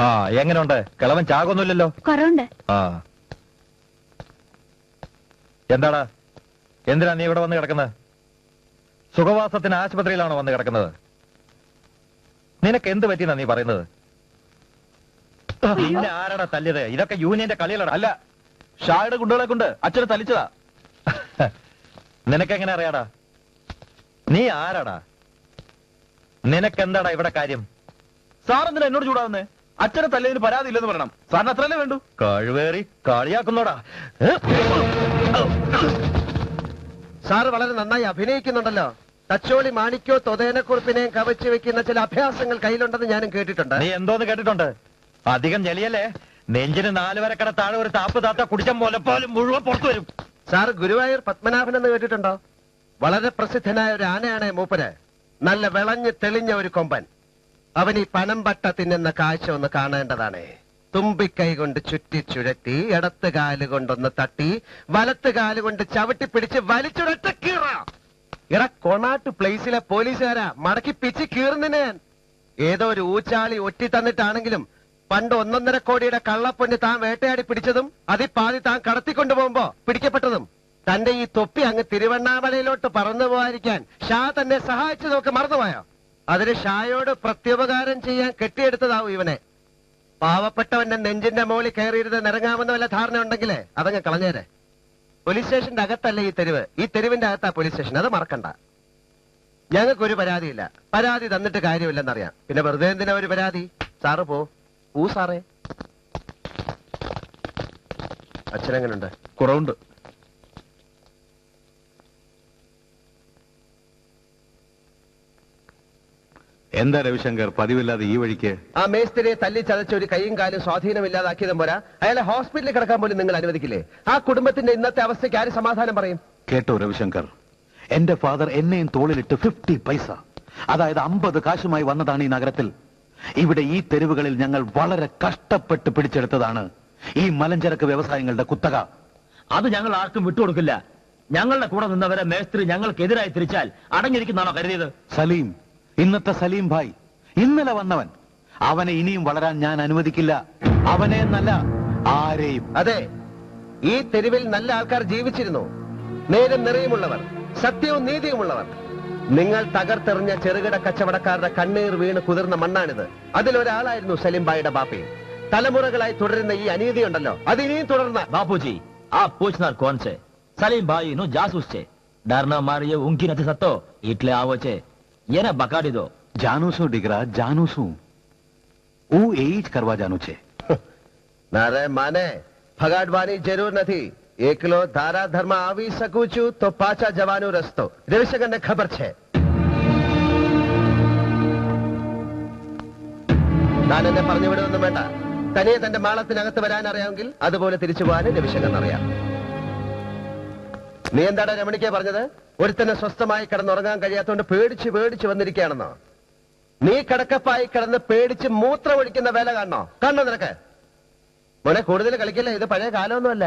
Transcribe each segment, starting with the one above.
ആ എങ്ങനെയുണ്ട്? കിളവൻ ചാകൊന്നുമില്ലല്ലോ? കുറവുണ്ട്. ആ എന്താടാ, എന്തിനാ നീ ഇവിടെ വന്ന് കിടക്കുന്നത്? സുഖവാസത്തിന് ആശുപത്രിയിലാണോ വന്ന് കിടക്കുന്നത്? നിനക്ക് എന്ത് പറ്റിയെന്നാ നീ പറയുന്നത്? നിന്നെ ആരാടാ തല്ലിയത്? ഇതൊക്കെ യൂണിയന്റെ കളികളാണ്. അല്ല, ഷായുടെ ഗുണ്ടകളെ കൊണ്ട് അച്ഛനെ തല്ലിച്ചതാ. നിനക്കെങ്ങനെ അറിയാടാ? നീ ആരാടാ? നിനക്കെന്താടാ ഇവിടെ കാര്യം? സാറെന്തിനാ എന്നോട് ചൂടാവുന്നേ? അച്ഛനെ തല്ലിയതിന് പരാതി ഇല്ലെന്ന് പറയണം. സാറിന് അത്രയല്ലേ വേണ്ടു? കഴിവേറി കളിയാക്കുന്നോടാ. സാറ് വളരെ നന്നായി അഭിനയിക്കുന്നുണ്ടല്ലോ. തച്ചോളി മാണിക്കോ തൊതേനക്കുറിപ്പിനെയും കവച്ചു വെക്കുന്ന ചില അഭ്യാസങ്ങൾ കയ്യിലുണ്ടെന്ന് ഞാനും കേട്ടിട്ടുണ്ട്. നീ എന്തോന്ന് കേട്ടിട്ടുണ്ട്? അധികം ജലിയല്ലേ? നെഞ്ചിന് 4 വരക്കട താഴെ ഒരു താപ്പ് താത്ത കുടിച്ച മുലപ്പാലും മുഴുവൻ പുറത്തു വരും. സാറ് ഗുരുവായൂർ പത്മനാഭൻ എന്ന് കേട്ടിട്ടുണ്ടോ? വളരെ പ്രസിദ്ധനായ ഒരു ആനയാണ് മൂപ്പര്. നല്ല വിളഞ്ഞ് തെളിഞ്ഞ ഒരു കൊമ്പൻ. അവൻ ഈ പനം പട്ട തിന്നുന്ന കാഴ്ച ഒന്ന് കാണേണ്ടതാണ്. തുമ്പിക്കൈ കൊണ്ട് ചുറ്റി ചുഴറ്റി ഇടത്ത് കാല് കൊണ്ടൊന്ന് തട്ടി വലത്ത് കാല് കൊണ്ട് ചവിട്ടി പിടിച്ച് വലിച്ചുടച്ച കീറ. ഇറ കൊണാട്ട് പ്ലേസിലെ പോലീസുകാരാ മടക്കി പിച്ച് കീറുന്നതിന്. ഏതോ ഒരു ഊച്ചാളി ഒറ്റി തന്നിട്ടാണെങ്കിലും പണ്ട് 1.5 കോടിയുടെ കള്ളപ്പൊന്ന് താൻ വേട്ടയാടി പിടിച്ചതും അതിൽ പാതി താൻ കടത്തിക്കൊണ്ടുപോകുമ്പോ പിടിക്കപ്പെട്ടതും തന്റെ ഈ തൊപ്പി അങ്ങ് തിരുവണ്ണാമലയിലോട്ട് പറന്നു പോകാതിരിക്കാൻ ഷാ തന്നെ സഹായിച്ചതൊക്കെ മറന്നുപോയോ? അതിന് ഷായോട് പ്രത്യുപകാരം ചെയ്യാൻ കെട്ടിയെടുത്തതാവും ഇവനെ. പാവപ്പെട്ടവന്റെ നെഞ്ചിന്റെ മുകളിൽ കയറിയിരുന്ന് നിറങ്ങാമെന്ന വല്ല ധാരണ ഉണ്ടെങ്കിലേ അതങ്ങ് കളഞ്ഞേരെ. പോലീസ് സ്റ്റേഷന്റെ അകത്തല്ല ഈ തെരുവ്, ഈ തെരുവിന്റെ അകത്താ പോലീസ് സ്റ്റേഷൻ. അത് മറക്കണ്ട. ഞങ്ങൾക്കൊരു പരാതിയില്ല. പരാതി തന്നിട്ട് കാര്യമില്ലെന്നറിയാം. പിന്നെ വെറുതെ എന്തിനാ ഒരു പരാതി? സാറ് പോ സാറേ. അച്ഛനെങ്ങനുണ്ട്? കുറവുണ്ട്. എന്താ രവിശങ്കർ പതിവില്ലാതെ ഈ വഴിക്ക്? ആ മേസ്തിരിയെ തല്ലി ചതച്ച ഒരു കൈയും കാലും സ്വാധീനമില്ലാതാക്കിയതും പോരാ, അയാളെ ഹോസ്പിറ്റലിൽ കിടക്കാൻ പോലും നിങ്ങൾ അനുവദിക്കില്ലേ? ആ കുടുംബത്തിന്റെ ഇന്നത്തെ അവസ്ഥയ്ക്ക് ആര് സമാധാനം പറയും? കേട്ടോ രവിശങ്കർ, എന്റെ ഫാദർ എന്നെയും തോളിലിട്ട് 50 പൈസ, അതായത് 50 കാശുമായി വന്നതാണ് ഈ നഗരത്തിൽ. ഇവിടെ ഈ തെരുവുകളിൽ ഞങ്ങൾ വളരെ കഷ്ടപ്പെട്ട് പിടിച്ചെടുത്തതാണ് ഈ മലഞ്ചരക്ക് വ്യവസായങ്ങളുടെ കുത്തക. അത് ഞങ്ങൾ ആർക്കും വിട്ടുകൊടുക്കില്ല. ഞങ്ങളുടെ കൂടെ നിന്നവരെ മേസ്ത്രി ഞങ്ങൾക്കെതിരായി തിരിച്ചാൽ അടങ്ങിയിരിക്കുന്നതാണോ കരുതിയത്? സലീം, ഇന്നത്തെ സലീം ഭായ്, ഇന്നലെ വന്നവൻ, അവനെ ഇനിയും വളരാൻ ഞാൻ അനുവദിക്കില്ല. അവനെ എന്നല്ല, ആരെയും. അതെ, ഈ തെരുവിൽ നല്ല ആൾക്കാർ ജീവിച്ചിരുന്നു. നേരും നിറയുമുള്ളവർ, സത്യവും നീതിയുമുള്ളവർ. നിങ്ങൾ തകർത്തെറിഞ്ഞ ചെറുകിട കച്ചവടക്കാരുടെ കണ്ണീർ വീണ് കുതിർന്ന മണ്ണാണിത്. അതിലൊരാളായിരുന്നു സലീം ഭായിയുടെ ബാപ്പയും. തലമുറകളായി തുടരുന്ന ഈ അനീതി ഉണ്ടല്ലോ, അത് ഇനിയും തുടർന്ന. बापूजी, आप पूछनार कोण છે? સલીમ ભાઈ નો જાસૂસ છે. ડરના મારીએ ઊંઘી નથી શકતો એટલે આવો છે. એને બગાડી દો. જાનું ડીગરા, જાનું છું. હું એ જ કરવા જાનું છે. નારે માને ભગાડવાની જરૂર નથી. એકલો ધારા ધર્મ આવી શકું છું તો પાછા જવાનો રસ્તો રવિશંકરને ખબર છે. താൻ എന്നെ പറഞ്ഞു വിടുമൊന്നും വേണ്ട. തനിയെ തന്റെ മാളത്തിനകത്ത് വരാൻ അറിയാമെങ്കിൽ അതുപോലെ തിരിച്ചു പോകാനും രവിശങ്കറിന് അറിയാം. നീ എന്താടാ രമണിക്ക് പറഞ്ഞത്? ഒരുത്തന്നെ സ്വസ്ഥമായി കിടന്നുറങ്ങാൻ കഴിയാത്തോണ്ട് പേടിച്ച് പേടിച്ച് വന്നിരിക്കുകയാണെന്നോ? നീ കിടക്കപ്പായി കിടന്ന് പേടിച്ച് മൂത്രം ഒഴിക്കുന്ന വേല കാണണോ? കാണണോ നിനക്ക്? മോനെ കൂടുതൽ കളിക്കില്ല, ഇത് പഴയ കാലമൊന്നുമല്ല.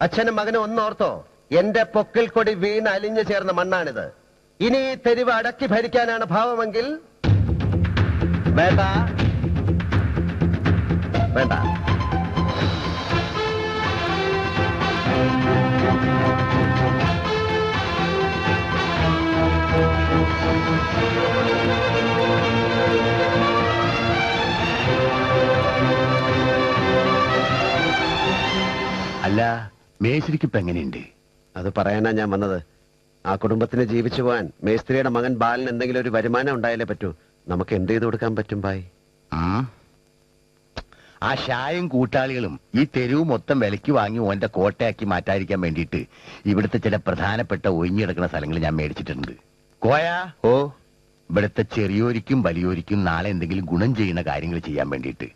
അച്ഛനും മകനും ഒന്നോർത്തോ, എന്റെ പൊക്കിൽ കൊടി വീണ് അലിഞ്ഞു ചേർന്ന മണ്ണാണിത്. ഇനി ഈ തെരുവ് അടക്കി ഭരിക്കാനാണ് ഭാവമെങ്കിൽ വേണ്ട വേണ്ട. അല്ല, മേശ്രിക്കിപ്പ എങ്ങനെയുണ്ട്? അത് പറയാനാ ഞാൻ വന്നത്. ആ കുടുംബത്തിന് ജീവിച്ചു പോകാൻ മേസ്ത്രിയുടെ മകൻ ബാലന് എന്തെങ്കിലും ഒരു വരുമാനം ഉണ്ടായാലേ പറ്റൂ. നമുക്ക് എന്ത് ചെയ്തു കൊടുക്കാൻ പറ്റും ഭായ്? ആ ഷായും കൂട്ടാളികളും ഈ തെരുവ് മൊത്തം വിലയ്ക്ക് വാങ്ങി ഓന്റെ കോട്ടയാക്കി മാറ്റാതിരിക്കാൻ വേണ്ടിയിട്ട് ഇവിടുത്തെ ചില പ്രധാനപ്പെട്ട ഒഴിഞ്ഞിടക്കുന്ന സ്ഥലങ്ങൾ ഞാൻ മേടിച്ചിട്ടുണ്ട്. കോയാ, ഓ, ഇവിടുത്തെ ചെറിയോരിക്കും വലിയോരിക്കും നാളെ എന്തെങ്കിലും ഗുണം ചെയ്യുന്ന കാര്യങ്ങൾ ചെയ്യാൻ വേണ്ടിയിട്ട്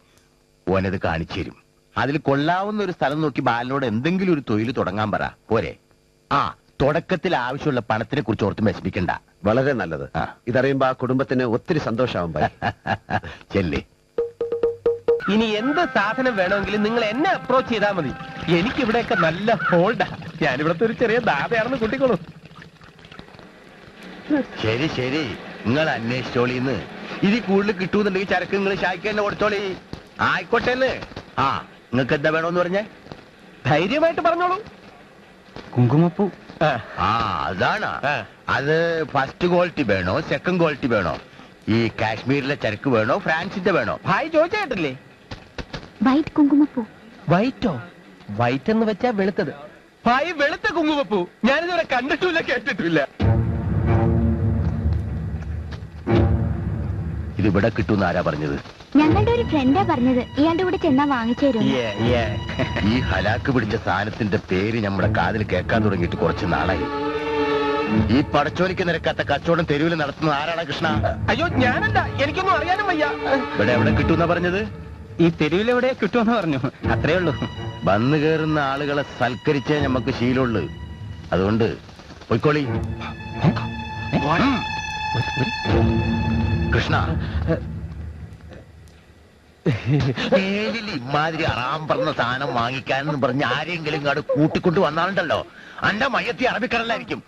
ഓനത് കാണിച്ചു തരും. അതിൽ കൊള്ളാവുന്ന ഒരു സ്ഥലം നോക്കി ബാലനോട് എന്തെങ്കിലും ഒരു തൊഴിൽ തുടങ്ങാൻ പറ, പോരെ? ആ, തുടക്കത്തിൽ ആവശ്യമുള്ള പണത്തിനെ കുറിച്ച് ഓർത്ത് വിഷമിക്കണ്ട. വളരെ നല്ലത്. ഇതറിയുമ്പോ ആ കുടുംബത്തിന് ഒത്തിരി സന്തോഷമാവും ഭായ്. ചെല്ലേ. ഇനി എന്ത് സാധനം വേണമെങ്കിലും നിങ്ങൾ എന്നെ അപ്രോച്ച് ചെയ്താൽ മതി. എനിക്കിവിടെയൊക്കെ നല്ല ഹോൾഡാ. ഞാനിവിടുത്തെ ഒരു ചെറിയ ദാതയാണെന്ന് കൂട്ടിക്കോളൂ. ശരി ശരി, നിങ്ങൾ അന്വേഷിച്ചോളിന്ന്. ഇതിൽ കൂടുതൽ കിട്ടൂന്നുണ്ടെങ്കിൽ ചരക്ക് നിങ്ങൾ ഷായ്ക്ക് തന്നെ കൊടുത്തോളി. ആയിക്കോട്ടെ. ആ നിങ്ങൾക്ക് എന്താ വേണോന്ന് പറഞ്ഞേ? ധൈര്യമായിട്ട് പറഞ്ഞോളൂ. കുങ്കുമപ്പൂ. ആ അതാണ്. ആ. അത് ഫസ്റ്റ് ക്വാളിറ്റി വേണോ സെക്കൻഡ് ക്വാളിറ്റി വേണോ? ഈ കാശ്മീരിലെ ചരക്ക് വേണോ ഫ്രാൻസിന്റെ വേണോ? ഭായി ചോദിച്ചിട്ടില്ലേ? വൈറ്റ് കുങ്കുമപ്പൂ. വൈറ്റോ? വൈറ്റ് എന്ന് വെച്ചാ വെളുത്തത്. ഭായി വെളുത്ത കുങ്കുമപ്പൂ ഞാനിതുവരെ കണ്ടിട്ടില്ല, കേട്ടിട്ടില്ല. ഇത് ഇവിടെ കിട്ടുമെന്ന് ആരാ പറഞ്ഞത്? ഞങ്ങളുടെ ഒരു ഫ്രണ്ടാ പറഞ്ഞത്. ഇയാളുടെ കൂടെ ചെന്നാ വാങ്ങിച്ചു തരും. ഈ ഹലാക്ക് പിടിച്ച സാധനത്തിന്റെ പേര് നമ്മുടെ കാതിൽ കേൾക്കാൻ തുടങ്ങിയിട്ട് കുറച്ച് നാളായി. ഈ പടച്ചോലിക്ക് നിരക്കാത്ത കച്ചവടം തെരുവിൽ നടത്തുന്നത് ആരാണ് കൃഷ്ണ? അയ്യോ ഞാനല്ല, എനിക്കൊന്നും അറിയാനും വയ്യ. ഇവിടെ എവിടെ കിട്ടുമെന്നാ പറഞ്ഞത്? ഈ തെരുവിലെവിടെ കിട്ടുമെന്ന് പറഞ്ഞു, അത്രേ ഉള്ളൂ. വന്നു കയറുന്ന ആളുകളെ സൽക്കരിച്ചേ നമുക്ക് ശീലമുള്ളൂ. അതുകൊണ്ട് പൊയ്ക്കോളി. കൃഷ്ണ, മേലിൽ ഇമാതിരി അറാം പറഞ്ഞ സാധനം വാങ്ങിക്കാനെന്ന് പറഞ്ഞ് ആരെങ്കിലും ഇങ്ങോട്ട് കൂട്ടിക്കൊണ്ട് വന്നാലുണ്ടല്ലോ അന്റെ മയത്തി അറബിക്കടലായിരിക്കും.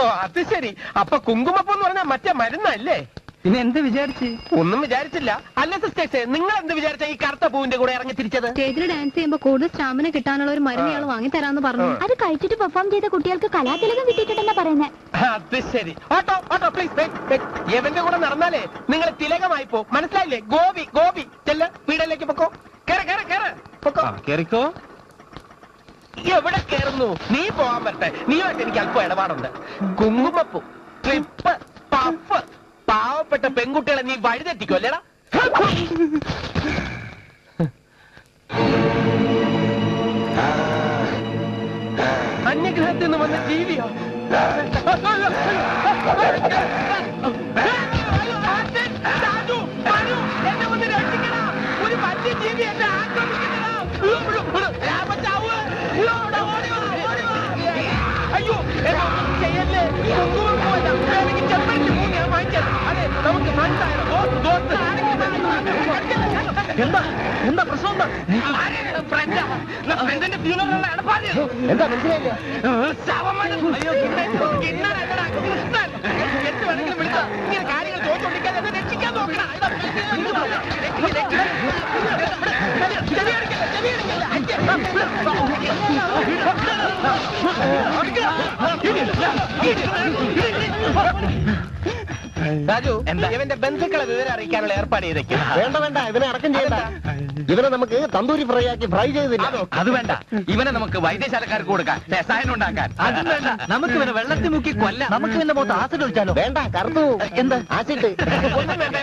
ഓ അത് ശരി. അപ്പൊ കുങ്കുമപ്പം എന്ന് പറഞ്ഞാൽ മറ്റേ മരുന്നല്ലേ? പിന്നെ എന്ത് വിചാരിച്ച്? ഒന്നും വിചാരിച്ചില്ല. അല്ല സിസ്റ്റേഴ്സ്, നിങ്ങൾ എന്ത് വിചാരിച്ച ഈ കറുത്ത പൂവിന്റെ കൂടെ ഇറങ്ങി തിരിച്ചത്? സ്റ്റേജിൽ ഡാൻസ് ചെയ്യുമ്പോ കൂടുതൽ സ്റ്റാമിന കിട്ടാനുള്ള ഒരു മരുന്ന് ഇയാൾ വാങ്ങി തരാന്ന് പറഞ്ഞു. അത് കഴിച്ചിട്ട് പെർഫോം ചെയ്ത കുട്ടികൾക്ക് കലാതിലകം കിട്ടിയിട്ടുണ്ടെന്നാ പറയുന്നത്. അത് ശരി. Auto auto please. എവന്റെ കൂടെ നടന്നാലേ നിങ്ങൾ തിലകമായി പോ, മനസ്സിലായില്ലേ? ഗോപി ഗോപി ചെല്ല വീടിലേക്ക് പൊക്കോ. പൊക്കോ. കേറിക്കോ. എവിടെ കേറുന്നു? നീ പോകാൻ പറ്റേ. നീയുമായിട്ട് എനിക്ക് അല്പം ഇടപാടുണ്ട്. കുങ്കുമപ്പൂ, ട്രിപ്പ്, പഫ്, പാവപ്പെട്ട പെൺകുട്ടികളെ നീ വഴിതെറ്റിക്കോ അല്ലേടാ? അന്യഗ്രഹത്തിൽ നിന്ന് വന്ന ജീവിയോ? എന്നെ വന്ന് രക്ഷിക്കടാ. ഒരു വലിയ ജീവി എന്നെ ആക്രമിക്കണടാ. അയ്യോ ചെയ്യല്ലേ. എനിക്ക് ചെമ്പരത്തി പൂ ഞാൻ വാങ്ങിച്ചത്. അതെ നമുക്ക് എന്താ പ്രശ്നം? ഫ്രണ്ടിന്റെ ഫ്യൂണറലാണ് എന്താ മനസ്സിലായില്ല? എന്ത് വേണമെങ്കിലും വിളിച്ചോ. ഇങ്ങനെ കാര്യങ്ങൾ ചോദിച്ചോണ്ടിരിക്കാതെ രക്ഷിക്കാൻ നോക്കണം. രാജു, ഇവന്റെ ബന്ധുക്കളെ വിവരം അറിയിക്കാനുള്ള ഏർപ്പാട് ചെയ്തേക്കും. വേണ്ട, ഇവനെ അടക്കം ചെയ്യണ്ട. ഇവനെ നമുക്ക് തന്തൂരി ഫ്രൈ ആക്കി ഫ്രൈ ചെയ്തില്ല. അത് വേണ്ട, ഇവനെ നമുക്ക് വൈദ്യശാലക്കാർക്ക് കൊടുക്കാൻ, രസായനം ഉണ്ടാക്കാൻ. അതും വേണ്ട, നമുക്ക് ഇവനെ വെള്ളത്തിൽ മുക്കി കൊല്ലാം. നമുക്ക് ഇവന്റെ മുഖത്ത് ആസിഡ് ഒഴിച്ചാലോ? വേണ്ട, കറുത്തു. എന്താ ആസിഡ്. ഒന്നും വേണ്ട.